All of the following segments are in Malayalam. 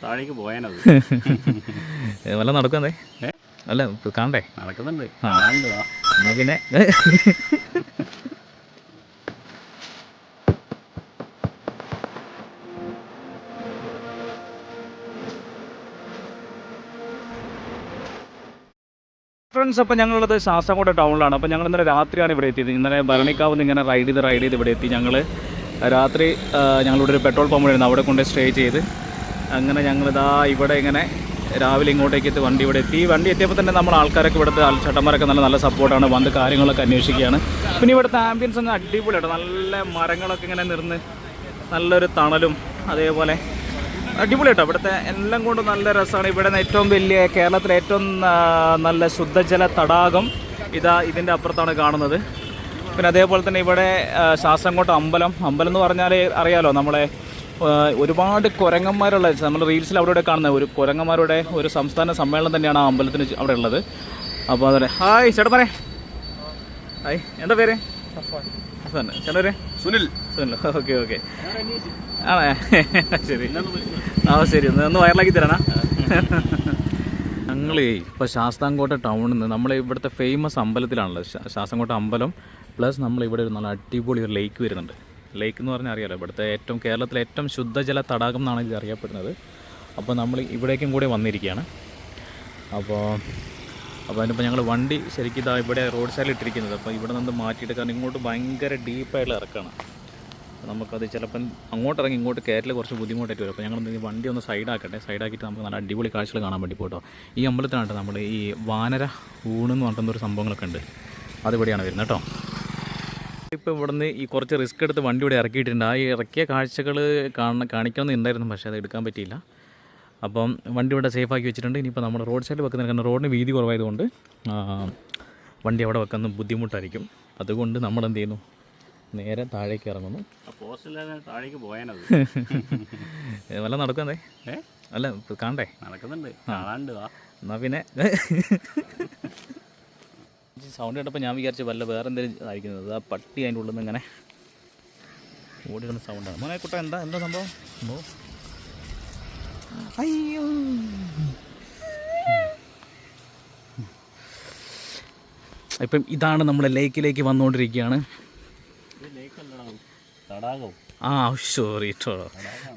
താഴേക്ക് പോയാനത് വല്ല നടക്കുന്നേ അല്ല കാണണ്ടേ നടക്കുന്നുണ്ട് എന്നാ പിന്നെ ഫ്രണ്ട്സ്, അപ്പോൾ ഞങ്ങളുള്ളത് ശാസ്താംകോട്ട ടൗണിലാണ്. അപ്പോൾ ഞങ്ങൾ ഇന്നലെ രാത്രിയാണ് ഇവിടെ എത്തിയത്. ഇന്നലെ ഭരണിക്കാവ് നിന്ന് ഇങ്ങനെ റൈഡ് ചെയ്ത് ഇവിടെ എത്തി. ഞങ്ങൾ രാത്രി ഞങ്ങളിവിടെ ഒരു പെട്രോൾ പമ്പായിരുന്നു, അവിടെ കൊണ്ട് സ്റ്റേ ചെയ്ത് അങ്ങനെ ഞങ്ങളിതാ ഇവിടെ ഇങ്ങനെ രാവിലെ ഇങ്ങോട്ടേക്ക് എത്തി. വണ്ടി ഇവിടെ എത്തി. വണ്ടി എത്തിയപ്പോൾ തന്നെ നമ്മൾ ആൾക്കാരൊക്കെ ഇവിടുത്തെ ചേട്ടന്മാരൊക്കെ നല്ല സപ്പോർട്ടാണ്, വന്ന് കാര്യങ്ങളൊക്കെ അന്വേഷിക്കുകയാണ്. പിന്നെ ഇവിടുത്തെ ആംബിയൻസ് അങ്ങ് അടിപൊളിയാട്ടോ. നല്ല മരങ്ങളൊക്കെ ഇങ്ങനെ നിർന്ന് നല്ലൊരു തണലും അതേപോലെ അടിപൊളിയാട്ടോ. ഇവിടുത്തെ എല്ലാം കൊണ്ടും നല്ല രസമാണ്. ഇവിടെ ഏറ്റവും വലിയ കേരളത്തിലെ ഏറ്റവും നല്ല ശുദ്ധജല തടാകം ഇതിൻ്റെ അപ്പുറത്താണ് കാണുന്നത്. പിന്നെ അതേപോലെ തന്നെ ഇവിടെ ശാസ്താംകോട്ട അമ്പലം എന്ന് പറഞ്ഞാൽ അറിയാലോ, നമ്മളെ ഒരുപാട് കുരങ്ങന്മാരുള്ള, നമ്മൾ റീൽസിൽ അവിടെ കാണുന്ന ഒരു കുരങ്ങന്മാരുടെ ഒരു സംസ്ഥാന സമ്മേളനം തന്നെയാണ് ആ അമ്പലത്തിന് അവിടെ ഉള്ളത്. അപ്പോൾ അതേ. ഹായ് ചേട്ടന്മാരെ, ഹായ്, എന്താ പേര്? ചേട്ടാ പേര്? സുനിൽ. ഓക്കെ ആണേ, ശരി. ശരി, ഒന്ന് വയറിലാക്കി തരണ. ഞങ്ങൾ ഇപ്പോൾ ശാസ്താംകോട്ട ടൗണിൽ നിന്ന് നമ്മൾ ഇവിടുത്തെ ഫേമസ് അമ്പലത്തിലാണല്ലോ, ശാസ്താംകോട്ട അമ്പലം പ്ലസ് നമ്മളിവിടെ ഒരു നല്ല അടിപൊളി ഒരു ലേക്ക് വരുന്നുണ്ട്. ലേക്ക് എന്ന് പറഞ്ഞാൽ അറിയാമല്ലോ, ഇവിടുത്തെ കേരളത്തിലെ ഏറ്റവും ശുദ്ധജല തടാകം എന്നാണ് ഇത് അറിയപ്പെടുന്നത്. അപ്പോൾ നമ്മൾ ഇവിടേക്കും കൂടെ വന്നിരിക്കുകയാണ്. അപ്പോൾ അതിനിപ്പോൾ ഞങ്ങൾ വണ്ടി ശരിക്കും ഇതാ ഇവിടെ റോഡ് സൈഡിൽ ഇട്ടിരിക്കുന്നത്. അപ്പോൾ ഇവിടെ നിന്ന് മാറ്റിയിട്ട്, കാരണം ഇങ്ങോട്ട് ഭയങ്കര ഡീപ്പായിട്ടുള്ള ഇറക്കാണ്. നമുക്കത് ചിലപ്പം അങ്ങോട്ട് ഇറങ്ങി ഇങ്ങോട്ട് കയറ്റൽ കുറച്ച് ബുദ്ധിമുട്ടായിട്ട് വരും. അപ്പോൾ ഞങ്ങൾ വണ്ടി ഒന്ന് സൈഡാക്കിയിട്ട് നമുക്ക് നല്ല അടിപൊളി കാഴ്ചകൾ കാണാൻ വേണ്ടി പോട്ടോ. ഈ അമ്പലത്തിനായിട്ട് നമ്മൾ ഈ വാനര ഊണെന്ന് പറഞ്ഞൊരു സംഭവങ്ങളൊക്കെ ഉണ്ട്, അതിവിടെയാണ് വരുന്നത് കേട്ടോ. ഇപ്പോൾ ഇവിടുന്ന് ഈ കുറച്ച് റിസ്ക് എടുത്ത് വണ്ടി ഇവിടെ ഇറക്കിയിട്ടുണ്ട്. ആ ഇറക്കിയ കാഴ്ചകൾ കാണിക്കണമെന്നുണ്ടായിരുന്നു, പക്ഷേ അത് എടുക്കാൻ പറ്റിയില്ല. അപ്പം വണ്ടി ഇവിടെ സേഫാക്കി വെച്ചിട്ടുണ്ട്. ഇനിയിപ്പോൾ നമ്മൾ റോഡ് സൈഡിൽ വെക്കുന്ന, കാരണം റോഡിന് വീതി കുറവായതുകൊണ്ട് വണ്ടി അവിടെ വെക്കുന്ന ബുദ്ധിമുട്ടായിരിക്കും. അതുകൊണ്ട് നമ്മൾ എന്ത് ചെയ്യുന്നു, നേരെ താഴേക്ക് ഇറങ്ങുന്നു. താഴേക്ക് പോയാനത് വല്ല നടക്കുന്നേ അല്ല കാണണ്ടേ? നടക്കുന്നുണ്ട്. എന്നാ പിന്നെ സൗണ്ട് കേട്ടപ്പോൾ ഞാൻ വിചാരിച്ചു വല്ല വേറെ എന്തെങ്കിലും ആയിരിക്കുന്നത്. ആ പട്ടി അതിൻ്റെ ഉള്ളിൽ നിന്ന് ഇങ്ങനെ ഓടിക്കുന്ന സൗണ്ടാണ്. മോനെ കുട്ട, എന്താ സംഭവം? അയ്യോ, ഇപ്പം ഇതാണ് നമ്മുടെ ലേക്കിലേക്ക് വന്നുകൊണ്ടിരിക്കുകയാണ്.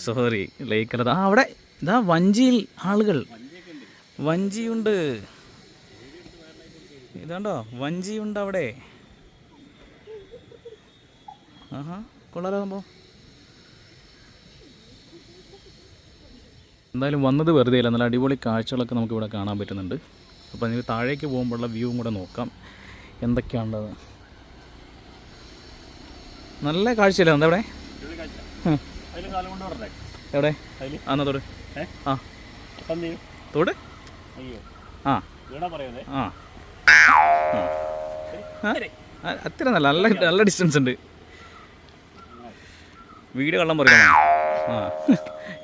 സോറി ലേക്കല്ല, അവിടെ ഇതാ വഞ്ചിയിൽ ആളുകൾ, വഞ്ചിയുണ്ട്. ഇതാണ്ടോ വഞ്ചിയുണ്ട് അവിടെ. കൊള്ളാലോ സംഭവം. എന്തായാലും വന്നത് വെറുതെ ഇല്ല, നല്ല അടിപൊളി കാഴ്ചകളൊക്കെ നമുക്ക് ഇവിടെ കാണാൻ പറ്റുന്നുണ്ട്. അപ്പോൾ നിങ്ങൾ താഴേക്ക് പോകുമ്പോഴുള്ള വ്യൂവും കൂടെ നോക്കാം എന്തൊക്കെയാണുള്ളത്. നല്ല കാഴ്ചയല്ലേ എന്താ ഇവിടെ? എവിടെ? ആന്നാ തോട്. തോട് അത്ര നല്ല ഡിസ്റ്റൻസ് ഉണ്ട്. വീട് കള്ളം പറയാം.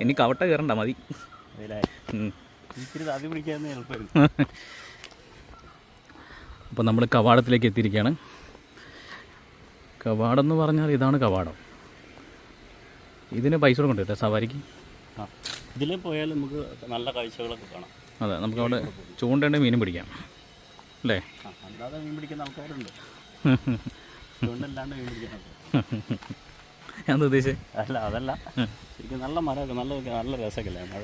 ഇനി കവട്ട കയറണ്ട, മതി. അപ്പോൾ നമ്മൾ കവാടത്തിലേക്ക് എത്തിയിരിക്കുകയാണ്. കവാടം എന്ന് പറഞ്ഞാൽ ഇതാണ് കവാടം. ഇതിന് പൈസ കൊടുക്കണ്ട കേട്ടോ സവാരിക്ക്. ഇതിൽ പോയാൽ നമുക്ക് നല്ല കാഴ്ചകളൊക്കെ കാണാം. അതെ, നമുക്ക് അവിടെ ചൂണ്ടേണ്ട മീനും പിടിക്കാം അല്ലേ? അല്ലാതെ മീൻ പിടിക്കുന്ന ആൾക്കാരുണ്ട്, ചൂണ്ടല്ലാണ്ട് മീൻ പിടിക്കുന്നത്. ഞാൻ ഉദ്ദേശിച്ചത് അതല്ല, ശരിക്കും നല്ല മരമൊക്കെ നല്ല രസമൊക്കെ അല്ലേ മഴ?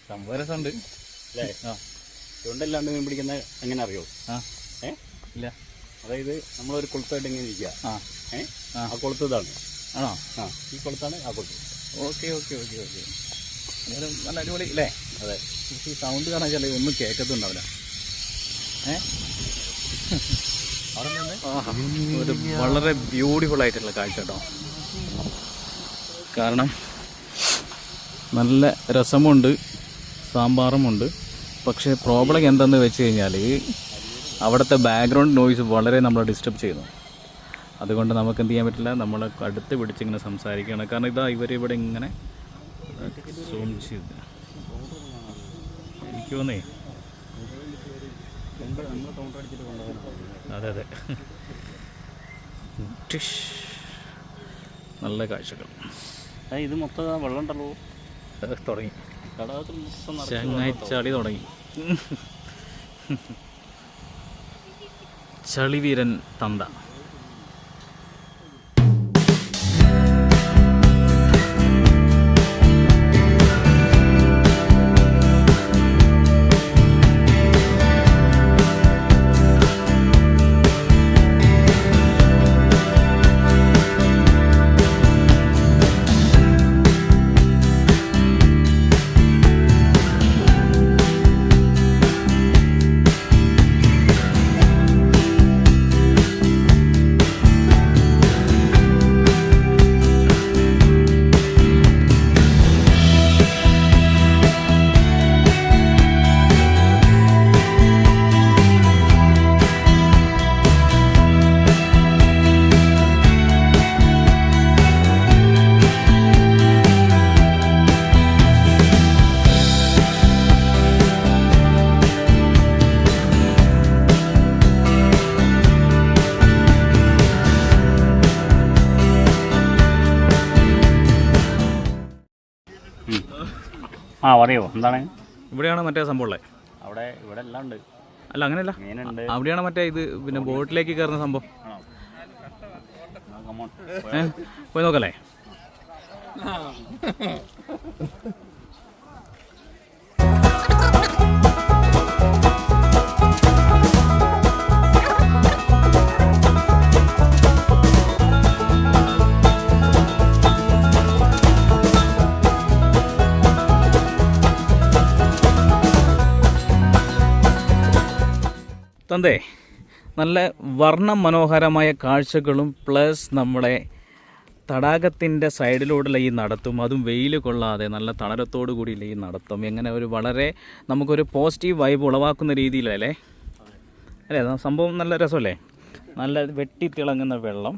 സംഭവ രസമുണ്ട് അല്ലേ? ചൂണ്ടല്ലാണ്ട് മീൻ പിടിക്കുന്നത് എങ്ങനെ അറിയോ? ഇല്ല, അതായത് നമ്മളൊരു കൊളുത്തായിട്ട് ഇങ്ങനെ ഇരിക്കുക. ആ കൊളുത്ത് ഇതാണ്. ആണോ? ഈ കൊളുത്താണ് ആ കൊളുത്ത്. ഓക്കെ. നല്ല അടിപൊളി അല്ലേ? അതെ. ഈ സൗണ്ട് കാണാൻ വെച്ചാൽ ഒന്നും കേൾക്കത്തുണ്ടാവില്ല. ഒരു വളരെ ബ്യൂട്ടിഫുൾ ആയിട്ടുള്ള കാഴ്ച കേട്ടോ. കാരണം നല്ല രസമുണ്ട്, സാമ്പാറുമുണ്ട്. പക്ഷേ പ്രോബ്ലം എന്താണെന്ന് വെച്ച് കഴിഞ്ഞാൽ അവിടുത്തെ ബാക്ക്ഗ്രൗണ്ട് നോയ്സ് വളരെ നമ്മളെ ഡിസ്റ്റർബ് ചെയ്യുന്നു. അതുകൊണ്ട് നമുക്ക് എന്ത് ചെയ്യാൻ പറ്റില്ല, നമ്മൾ അടുത്ത് പിടിച്ചിങ്ങനെ സംസാരിക്കുകയാണ്. കാരണം ഇവരിവിടെ ഇങ്ങനെ സൂം ചെയ്ത് എനിക്ക് തോന്നേ. അതെ നല്ല കാഴ്ചകൾ. ഇത് മൊത്തം വെള്ളം ഉണ്ടല്ലോ. തുടങ്ങി തടാകത്തിൽ ദിവസം ചങ്ങായി ചളി തുടങ്ങി. ചളിവീരൻ തന്ത. ആ പറയോ എന്താണ്? ഇവിടെയാണ് മറ്റേ സംഭവം ഉള്ളത്. ഇവിടെ എല്ലാം ഉണ്ട്. അല്ല അങ്ങനെയല്ല, മീനുണ്ട്. അവിടെയാണ് മറ്റേ ഇത് പിന്നെ ബോട്ടിലേക്ക് കയറുന്ന സംഭവം. പോയി നോക്കല്ലേ? തന്തേ, നല്ല വർണ്ണമനോഹരമായ കാഴ്ചകളും പ്ലസ് നമ്മുടെ തടാകത്തിൻ്റെ സൈഡിലൂടെയുള്ള ഈ നടത്തും, അതും വെയിൽ കൊള്ളാതെ നല്ല തണലത്തോടു കൂടിയുള്ള ഈ നടത്തും എങ്ങനെ ഒരു വളരെ നമുക്കൊരു പോസിറ്റീവ് വൈബ് ഉളവാക്കുന്ന രീതിയിലല്ലേ? അല്ലേ? സംഭവം നല്ല രസമല്ലേ? നല്ല വെട്ടിത്തിളങ്ങുന്ന വെള്ളം.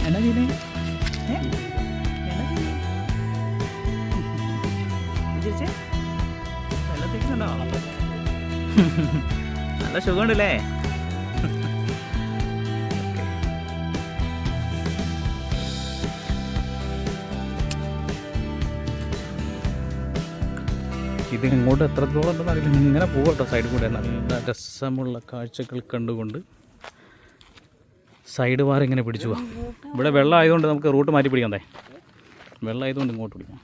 എന്നാ ചെയ്യുന്നേ? വെള്ളത്തേക്കുണ്ടോ? നല്ല സുഖമുണ്ടല്ലേ? ഇത് ഇങ്ങോട്ട് എത്രത്തോളം ഉണ്ടെന്ന് അറിയില്ല. ഇങ്ങനെ പോകട്ടോ സൈഡിൽ കൂടെ. നല്ല രസമുള്ള കാഴ്ചകൾ കണ്ടുകൊണ്ട് സൈഡ് വാർ ഇങ്ങനെ പിടിച്ചു പോവാം. ഇവിടെ വെള്ളം ആയതുകൊണ്ട് നമുക്ക് റൂട്ട് മാറ്റി പിടിക്കണ്ടേ? വെള്ളം ആയതുകൊണ്ട് ഇങ്ങോട്ട് പിടിക്കാം.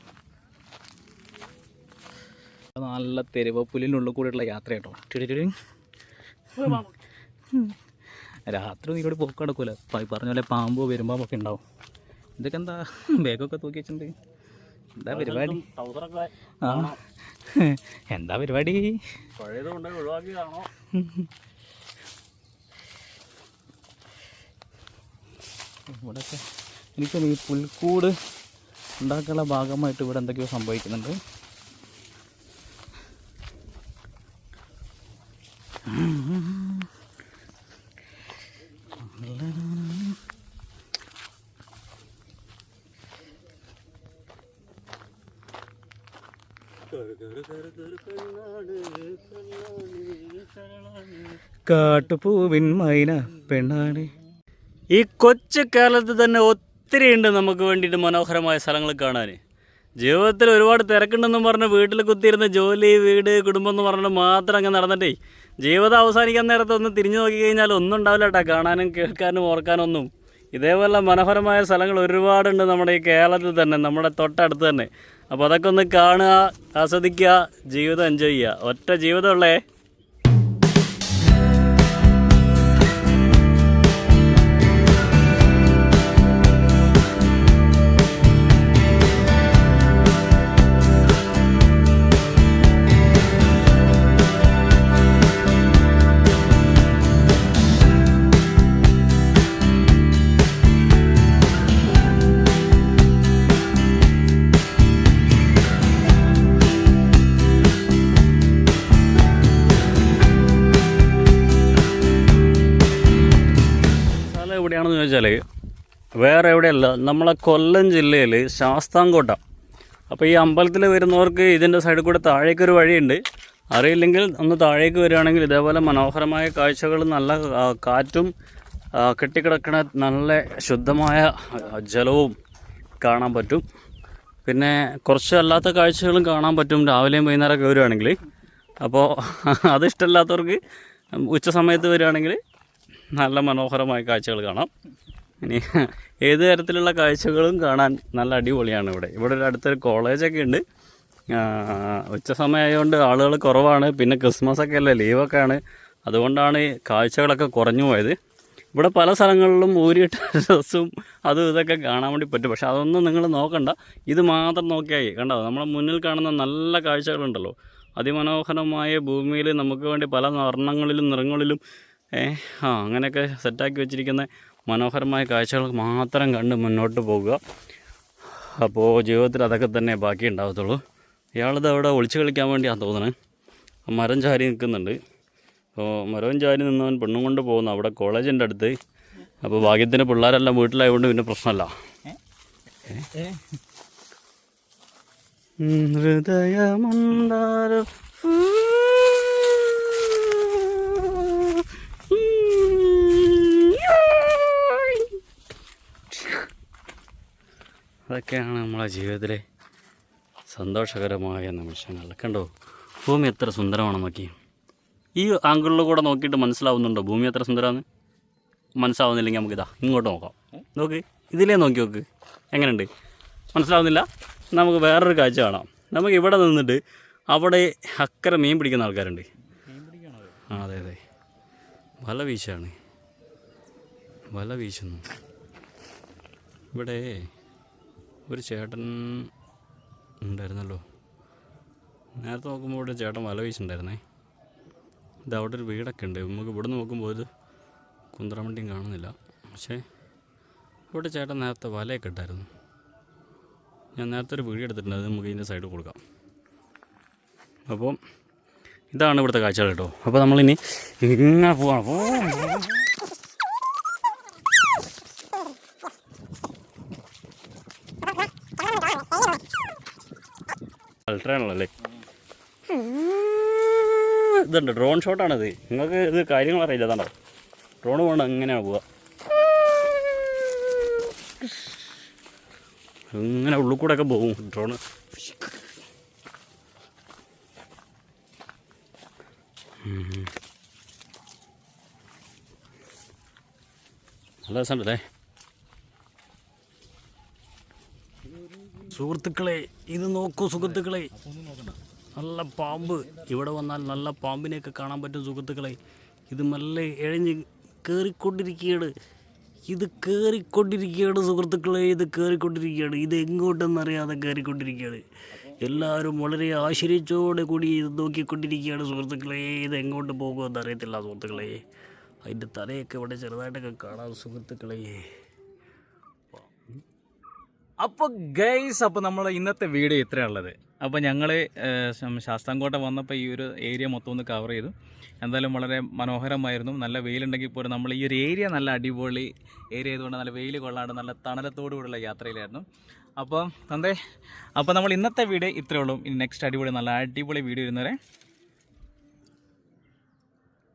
നല്ല തെരുവപ്പുലിനുള്ളിൽ കൂടെയുള്ള യാത്ര കേട്ടോ. രാത്രി നീ ഇവിടെ പോക്ക് നടക്കൂല. പറഞ്ഞ പോലെ പാമ്പോ പെരുമ്പാമ്പൊക്കെ ഉണ്ടാവും. ഇതൊക്കെ എന്താ ബാഗൊക്കെ തൂക്കി വെച്ചിട്ടുണ്ട്? എന്താ പരിപാടി? ആ, എന്താ പരിപാടി? ഒഴിവാക്കിയതാണോ? ഇവിടെയൊക്കെ എനിക്ക് ഈ പുൽക്കൂട് ഉണ്ടാക്കാനുള്ള ഭാഗമായിട്ട് ഇവിടെ എന്തൊക്കെയോ സംഭവിക്കുന്നുണ്ട്. കാട്ടുപൂവിൻ മൈന പെണ്ണാണ്. ഈ കൊച്ചു കേരളത്തിൽ തന്നെ ഒത്തിരി ഉണ്ട് നമുക്ക് വേണ്ടിയിട്ട് മനോഹരമായ സ്ഥലങ്ങൾ കാണാൻ. ജീവിതത്തിൽ ഒരുപാട് തിരക്കുണ്ടെന്നും പറഞ്ഞ് വീട്ടിൽ കുത്തിയിരുന്ന ജോലി, വീട്, കുടുംബം എന്ന് പറഞ്ഞിട്ട് മാത്രം അങ്ങ് നടന്നിട്ടേ ജീവിതം അവസാനിക്കാൻ നേരത്തെ ഒന്ന് തിരിഞ്ഞു നോക്കി കഴിഞ്ഞാൽ ഒന്നും ഉണ്ടാവില്ല കേട്ടോ, കാണാനും കേൾക്കാനും ഓർക്കാനൊന്നും. ഇതേപോലെ മനോഹരമായ സ്ഥലങ്ങൾ ഒരുപാടുണ്ട് നമ്മുടെ ഈ കേരളത്തിൽ തന്നെ, നമ്മുടെ തൊട്ടടുത്ത് തന്നെ. അപ്പോൾ അതൊക്കെ ഒന്ന് കാണുക, ആസ്വദിക്കുക, ജീവിതം എൻജോയ് ചെയ്യുക. ഒറ്റ ജീവിതമുള്ളേ. വേറെ എവിടെയല്ല, നമ്മളെ കൊല്ലം ജില്ലയിൽ ശാസ്താംകോട്ട. അപ്പോൾ ഈ അമ്പലത്തിൽ വരുന്നവർക്ക് ഇതിൻ്റെ സൈഡിൽ കൂടെ താഴേക്കൊരു വഴിയുണ്ട്. അറിയില്ലെങ്കിൽ ഒന്ന് താഴേക്ക് വരികയാണെങ്കിൽ ഇതേപോലെ മനോഹരമായ കാഴ്ചകൾ, നല്ല കാറ്റും കെട്ടിക്കിടക്കുന്ന നല്ല ശുദ്ധമായ ജലവും കാണാൻ പറ്റും. പിന്നെ കുറച്ച് അല്ലാത്ത കാഴ്ചകളും കാണാൻ പറ്റും രാവിലെയും വൈകുന്നേരമൊക്കെ വരികയാണെങ്കിൽ. അപ്പോൾ അതിഷ്ടമില്ലാത്തവർക്ക് ഉച്ച സമയത്ത് വരികയാണെങ്കിൽ നല്ല മനോഹരമായ കാഴ്ചകൾ കാണാം. ഇനി ഏത് തരത്തിലുള്ള കാഴ്ചകളും കാണാൻ നല്ല അടിപൊളിയാണ് ഇവിടെ. ഇവിടെ ഒരു അടുത്തൊരു കോളേജൊക്കെ ഉണ്ട്. ഉച്ച സമയമായതുകൊണ്ട് ആളുകൾ കുറവാണ്. പിന്നെ ക്രിസ്മസൊക്കെ അല്ലേ, ലീവൊക്കെ ആണ്. അതുകൊണ്ടാണ് കാഴ്ചകളൊക്കെ കുറഞ്ഞു പോയത്. ഇവിടെ പല സ്ഥലങ്ങളിലും ഊരിയിട്ട ഡ്രസ്സും അതും ഇതൊക്കെ കാണാൻ വേണ്ടി പറ്റും. പക്ഷെ അതൊന്നും നിങ്ങൾ നോക്കണ്ട, ഇത് മാത്രം നോക്കിയായി. കണ്ടോ, നമ്മളെ മുന്നിൽ കാണുന്ന നല്ല കാഴ്ചകളുണ്ടല്ലോ, അതിമനോഹരമായ ഭൂമിയിൽ നമുക്ക് വേണ്ടി പല വർണ്ണങ്ങളിലും നിറങ്ങളിലും അങ്ങനെയൊക്കെ സെറ്റാക്കി വെച്ചിരിക്കുന്ന മനോഹരമായ കാഴ്ചകൾ മാത്രം കണ്ട് മുന്നോട്ട് പോകുക. അപ്പോൾ ജീവിതത്തിൽ അതൊക്കെ തന്നെ ബാക്കി ഉണ്ടാകത്തുള്ളൂ. ഇയാളിത് അവിടെ ഒളിച്ച് കളിക്കാൻ വേണ്ടിയാണ് തോന്നുന്നത്. മരം ചാരി നിൽക്കുന്നുണ്ട്. അപ്പോൾ മരവും ചാരി നിന്നവൻ പെണ്ണും കൊണ്ട് പോകുന്നു അവിടെ കോളേജിൻ്റെ അടുത്ത്. അപ്പോൾ ഭാഗ്യത്തിന് പിള്ളേരെല്ലാം വീട്ടിലായതുകൊണ്ട് പിന്നെ പ്രശ്നമല്ല. ഹൃദയമുണ്ടാരോ അതൊക്കെയാണ് നമ്മളെ ജീവിതത്തിലെ സന്തോഷകരമായ നിമിഷങ്ങൾ. കണ്ടോ, ഭൂമി എത്ര സുന്ദരമാണെന്ന് നോക്കി. ഈ ആംഗിളിൽ കൂടെ നോക്കിയിട്ട് മനസ്സിലാവുന്നുണ്ടോ ഭൂമി എത്ര സുന്ദരമാണ്? മനസ്സിലാവുന്നില്ലെങ്കിൽ നമുക്കിതാ ഇങ്ങോട്ട് നോക്കാം. നോക്ക്, ഇതിലേ നോക്കി നോക്ക്, എങ്ങനെയുണ്ട്? മനസ്സിലാവുന്നില്ല? നമുക്ക് വേറൊരു കാഴ്ച കാണാം. നമുക്ക് ഇവിടെ നിന്നിട്ട് അവിടെ അക്കരെ മീൻ പിടിക്കുന്ന ആൾക്കാരുണ്ട്. അതെ അതെ, വല വീശാണ്, വല വീശുന്നു. ഇവിടെ ഒരു ചേട്ടൻ ഉണ്ടായിരുന്നല്ലോ, നേരത്തെ നോക്കുമ്പോൾ ഇവിടെ ചേട്ടൻ വല വീശുണ്ടായിരുന്നേ. ഇത് അവിടെ ഒരു വീടൊക്കെ ഉണ്ട്. നമുക്ക് ഇവിടെ നോക്കുമ്പോൾ ഒരു കുന്തറമണ്ടിയും കാണുന്നില്ല. പക്ഷേ ഇവിടെ ചേട്ടൻ നേരത്തെ വലയൊക്കെ ഇട്ടായിരുന്നു. ഞാൻ നേരത്തെ ഒരു വീഡിയോ എടുത്തിട്ടുണ്ട്, അത് നമുക്ക് ഇതിൻ്റെ സൈഡിൽ കൊടുക്കാം. അപ്പം ഇതാണ് ഇവിടുത്തെ കാഴ്ചകൾ കേട്ടോ. അപ്പോൾ നമ്മളിനി ഇങ്ങനെ പോവാണ്. അൾട്രാണല്ലേ, ഇതുണ്ട് ഡ്രോൺ ഷോട്ടാണിത്. നിങ്ങൾക്ക് ഇത് കാര്യങ്ങൾ അറിയില്ല. അതാണോ ഡ്രോൺ പോകണ്ട, അങ്ങനെയാണ് പോവുക. ഇങ്ങനെ ഉള്ളിൽ കൂടെ ഒക്കെ പോകും ഡ്രോണ്. നല്ല രസമുണ്ടല്ലേ സുഹൃത്തുക്കളെ. ഇത് നോക്കൂ സുഹൃത്തുക്കളെ, നല്ല പാമ്പ്. ഇവിടെ വന്നാൽ നല്ല പാമ്പിനെയൊക്കെ കാണാൻ പറ്റും സുഹൃത്തുക്കളെ. ഇത് മെല്ലെ എഴഞ്ഞ് കയറിക്കൊണ്ടിരിക്കുകയാണ്. ഇത് കയറിക്കൊണ്ടിരിക്കുകയാണ് സുഹൃത്തുക്കളെ, ഇത് കയറിക്കൊണ്ടിരിക്കുകയാണ്. ഇത് എങ്ങോട്ടെന്നറിയാതെ കയറിക്കൊണ്ടിരിക്കുകയാണ്. എല്ലാവരും വളരെ ആശ്ചര്യത്തോടെ കൂടി ഇത് നോക്കിക്കൊണ്ടിരിക്കുകയാണ് സുഹൃത്തുക്കളെ. ഇത് എങ്ങോട്ട് പോകുമെന്ന് അറിയത്തില്ല സുഹൃത്തുക്കളെ. അതിൻ്റെ തലയൊക്കെ ഇവിടെ ചെറുതായിട്ടൊക്കെ കാണാം സുഹൃത്തുക്കളെ. അപ്പോൾ ഗൈസ്, അപ്പോൾ നമ്മൾ ഇന്നത്തെ വീഡിയോ ഇത്രയുള്ളത്. അപ്പോൾ ഞങ്ങൾ ശാസ്താംകോട്ട വന്നപ്പോൾ ഈ ഒരു ഏരിയ മൊത്തം ഒന്ന് കവർ ചെയ്തു. എന്തായാലും വളരെ മനോഹരമായിരുന്നു. നല്ല വെയിലുണ്ടെങ്കിൽ പോലും നമ്മൾ ഈ ഒരു ഏരിയ നല്ല അടിപൊളി ഏരിയ ആയതുകൊണ്ട് നല്ല വെയിൽ കൊള്ളാണ്ട് നല്ല തണലത്തോടുകൂടിയുള്ള യാത്രയിലായിരുന്നു. അപ്പോൾ നമ്മൾ ഇന്നത്തെ വീഡിയോ ഇത്രയേ ഉള്ളൂ. ഇനി നെക്സ്റ്റ് നല്ല അടിപൊളി വീഡിയോ ഇരുന്നവരെ